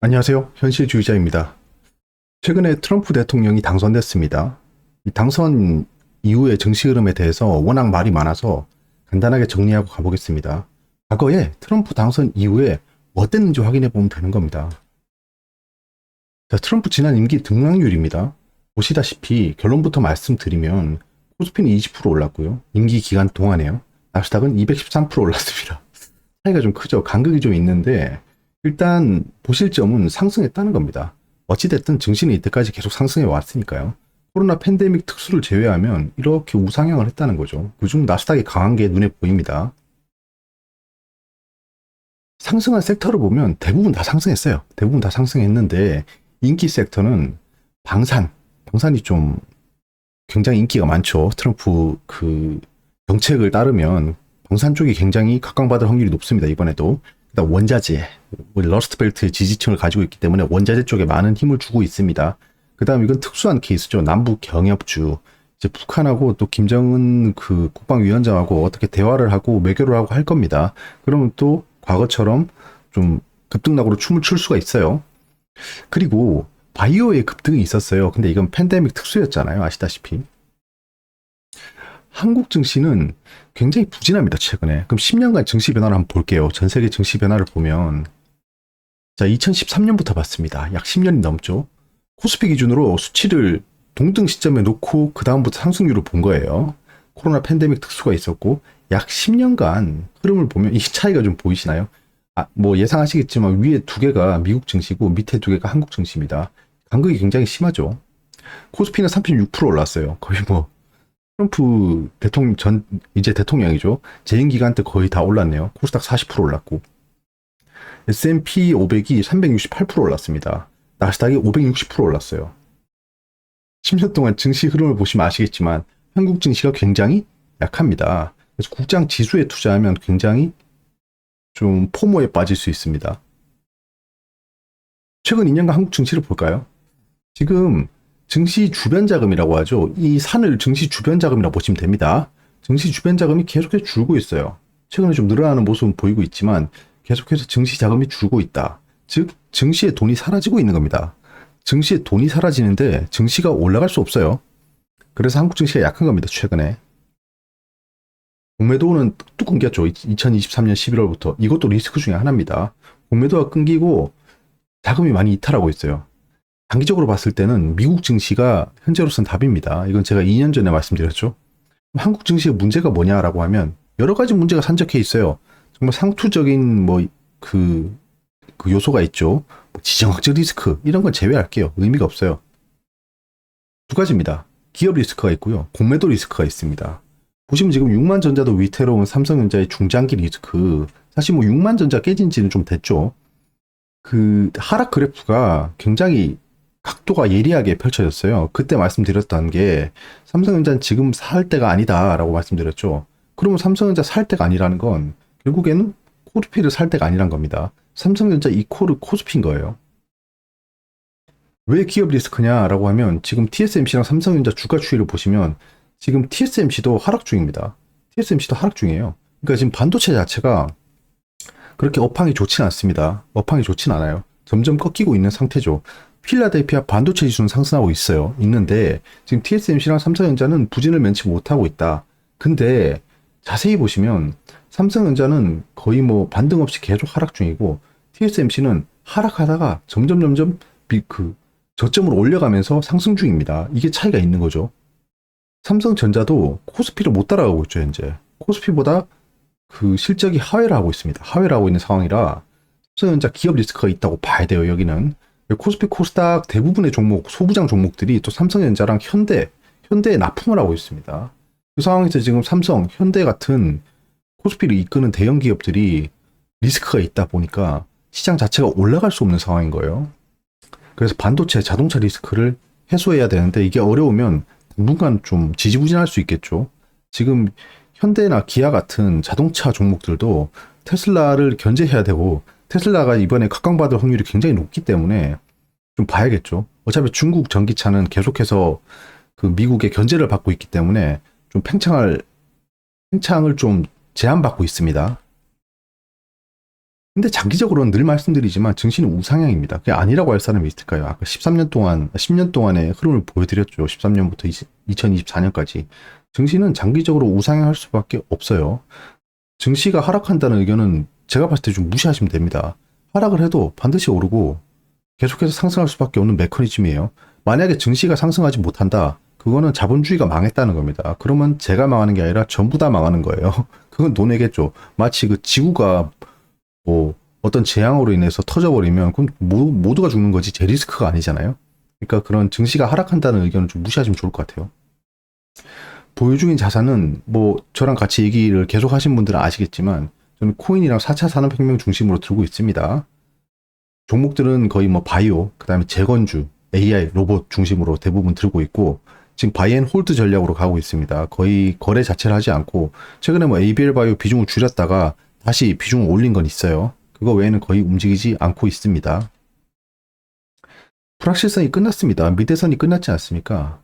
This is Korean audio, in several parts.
안녕하세요. 현실주의자입니다. 최근에 트럼프 대통령이 당선됐습니다. 이 당선 이후의 정치 흐름에 대해서 워낙 말이 많아서 간단하게 정리하고 가보겠습니다. 과거에 트럼프 당선 이후에 뭐 어땠는지 확인해 보면 되는 겁니다. 자, 트럼프 지난 임기 등락률입니다. 보시다시피 결론부터 말씀드리면 코스피는 20% 올랐고요. 임기 기간 동안에요. 나스닥은 213% 올랐습니다. 차이가 좀 크죠. 간극이 좀 있는데 일단 보실 점은 상승했다는 겁니다. 어찌됐든 증시는 이때까지 계속 상승해 왔으니까요. 코로나 팬데믹 특수를 제외하면 이렇게 우상향을 했다는 거죠. 그중 나스닥이 강한 게 눈에 보입니다. 상승한 섹터를 보면 대부분 다 상승했어요. 대부분 다 상승했는데 인기 섹터는 방산이 좀 굉장히 인기가 많죠. 트럼프 그 정책을 따르면 방산 쪽이 굉장히 각광받을 확률이 높습니다. 이번에도. 그다음 원자재, 러스트벨트의 지지층을 가지고 있기 때문에 원자재 쪽에 많은 힘을 주고 있습니다. 그다음 이건 특수한 케이스죠. 남북 경협주. 이제 북한하고 또 김정은 그 국방위원장하고 어떻게 대화를 하고 외교를 하고 할 겁니다. 그러면 또 과거처럼 좀 급등락으로 춤을 출 수가 있어요. 그리고 바이오의 급등이 있었어요. 근데 이건 팬데믹 특수였잖아요. 아시다시피. 한국 증시는 굉장히 부진합니다, 최근에. 그럼 10년간 증시 변화를 한번 볼게요. 전 세계 증시 변화를 보면, 자, 2013년부터 봤습니다. 약 10년이 넘죠. 코스피 기준으로 수치를 동등 시점에 놓고 그다음부터 상승률을 본 거예요. 코로나 팬데믹 특수가 있었고, 약 10년간 흐름을 보면 이 차이가 좀 보이시나요? 뭐 예상하시겠지만 위에 두 개가 미국 증시고 밑에 두 개가 한국 증시입니다. 간극이 굉장히 심하죠. 코스피는 36% 올랐어요. 거의 뭐 트럼프 대통령 이제 대통령이죠. 재임 기간 때 거의 다 올랐네요. 코스닥 40% 올랐고. S&P 500이 368% 올랐습니다. 나스닥이 560% 올랐어요. 10년 동안 증시 흐름을 보시면 아시겠지만 한국 증시가 굉장히 약합니다. 그래서 국장 지수에 투자하면 굉장히 좀 포모에 빠질 수 있습니다. 최근 2년간 한국 증시를 볼까요? 지금 증시 주변 자금이라고 하죠. 이 산을 증시 주변 자금이라고 보시면 됩니다. 증시 주변 자금이 계속해서 줄고 있어요. 최근에 좀 늘어나는 모습은 보이고 있지만 계속해서 증시 자금이 줄고 있다. 즉 증시의 돈이 사라지고 있는 겁니다. 증시의 돈이 사라지는데 증시가 올라갈 수 없어요. 그래서 한국 증시가 약한 겁니다. 최근에. 공매도는 뚝 끊겼죠. 2023년 11월부터. 이것도 리스크 중에 하나입니다. 공매도가 끊기고 자금이 많이 이탈하고 있어요. 장기적으로 봤을 때는 미국 증시가 현재로서는 답입니다. 이건 제가 2년 전에 말씀드렸죠. 한국 증시의 문제가 뭐냐라고 하면 여러 가지 문제가 산적해 있어요. 정말 상투적인 그 요소가 있죠. 뭐 지정학적 리스크 이런 건 제외할게요. 의미가 없어요. 두 가지입니다. 기업 리스크가 있고요. 공매도 리스크가 있습니다. 보시면 지금 6만 전자도 위태로운 삼성전자의 중장기 리스크. 사실 뭐 6만 전자 깨진 지는 좀 됐죠. 그 하락 그래프가 굉장히 각도가 예리하게 펼쳐졌어요. 그때 말씀드렸던 게 삼성전자는 지금 살 때가 아니다라고 말씀드렸죠. 그러면 삼성전자 살 때가 아니라는 건 결국에는 코스피를 살 때가 아니란 겁니다. 삼성전자 이코르 코스피인 거예요. 왜 기업 리스크냐라고 하면 지금 TSMC랑 삼성전자 주가 추이를 보시면 지금 TSMC도 하락 중입니다. TSMC도 하락 중이에요. 그러니까 지금 반도체 자체가 그렇게 업황이 좋진 않습니다. 업황이 좋진 않아요. 점점 꺾이고 있는 상태죠. 필라델피아 반도체 지수는 상승하고 있어요. 있는데 지금 TSMC랑 삼성전자는 부진을 면치 못하고 있다. 근데 자세히 보시면 삼성전자는 거의 뭐 반등 없이 계속 하락 중이고 TSMC는 하락하다가 점점 그 저점으로 올려가면서 상승 중입니다. 이게 차이가 있는 거죠. 삼성전자도 코스피를 못 따라가고 있죠, 현재. 코스피보다 그 실적이 하회를 하고 있습니다. 하회를 하고 있는 상황이라 삼성전자 기업 리스크가 있다고 봐야 돼요, 여기는. 코스피 코스닥 대부분의 종목, 소부장 종목들이 또 삼성전자랑 현대에 납품을 하고 있습니다. 그 상황에서 지금 삼성, 현대 같은 코스피를 이끄는 대형 기업들이 리스크가 있다 보니까 시장 자체가 올라갈 수 없는 상황인 거예요. 그래서 반도체, 자동차 리스크를 해소해야 되는데 이게 어려우면 당분간 좀 지지부진할 수 있겠죠. 지금 현대나 기아 같은 자동차 종목들도 테슬라를 견제해야 되고 테슬라가 이번에 각광받을 확률이 굉장히 높기 때문에 좀 봐야겠죠. 어차피 중국 전기차는 계속해서 그 미국의 견제를 받고 있기 때문에 좀 팽창을 좀 제한받고 있습니다. 근데 장기적으로는 늘 말씀드리지만 증시는 우상향입니다. 그게 아니라고 할 사람이 있을까요? 아까 13년 동안, 10년 동안의 흐름을 보여드렸죠. 13년부터 2024년까지. 증시는 장기적으로 우상향할 수밖에 없어요. 증시가 하락한다는 의견은 제가 봤을 때 좀 무시하시면 됩니다. 하락을 해도 반드시 오르고 계속해서 상승할 수밖에 없는 메커니즘이에요. 만약에 증시가 상승하지 못한다. 그거는 자본주의가 망했다는 겁니다. 그러면 제가 망하는 게 아니라 전부 다 망하는 거예요. 그건 논외겠죠. 마치 그 지구가 뭐 어떤 재앙으로 인해서 터져버리면 그럼 모두가 죽는 거지 제 리스크가 아니잖아요. 그러니까 그런 증시가 하락한다는 의견을 좀 무시하시면 좋을 것 같아요. 보유 중인 자산은 뭐 저랑 같이 얘기를 계속 하신 분들은 아시겠지만 저는 코인이랑 4차 산업혁명 중심으로 들고 있습니다. 종목들은 거의 뭐 바이오, 그다음에 재건주, AI, 로봇 중심으로 대부분 들고 있고 지금 바이앤홀드 전략으로 가고 있습니다. 거의 거래 자체를 하지 않고 최근에 뭐 ABL 바이오 비중을 줄였다가 다시 비중을 올린 건 있어요. 그거 외에는 거의 움직이지 않고 있습니다. 불확실성이 끝났습니다. 미대선이 끝났지 않습니까?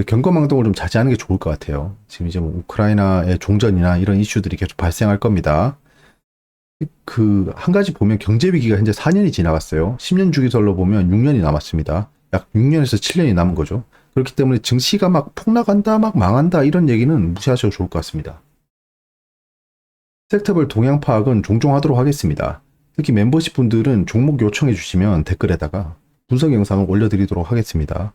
경거망동을 좀 자제하는 게 좋을 것 같아요. 지금 이제 뭐 우크라이나의 종전이나 이런 이슈들이 계속 발생할 겁니다. 그 한 가지 보면 경제 위기가 현재 4년이 지나갔어요. 10년 주기설로 보면 6년이 남았습니다. 약 6년에서 7년이 남은 거죠. 그렇기 때문에 증시가 막 폭락한다, 막 망한다 이런 얘기는 무시하셔도 좋을 것 같습니다. 섹터별 동향 파악은 종종 하도록 하겠습니다. 특히 멤버십 분들은 종목 요청해 주시면 댓글에다가 분석 영상을 올려드리도록 하겠습니다.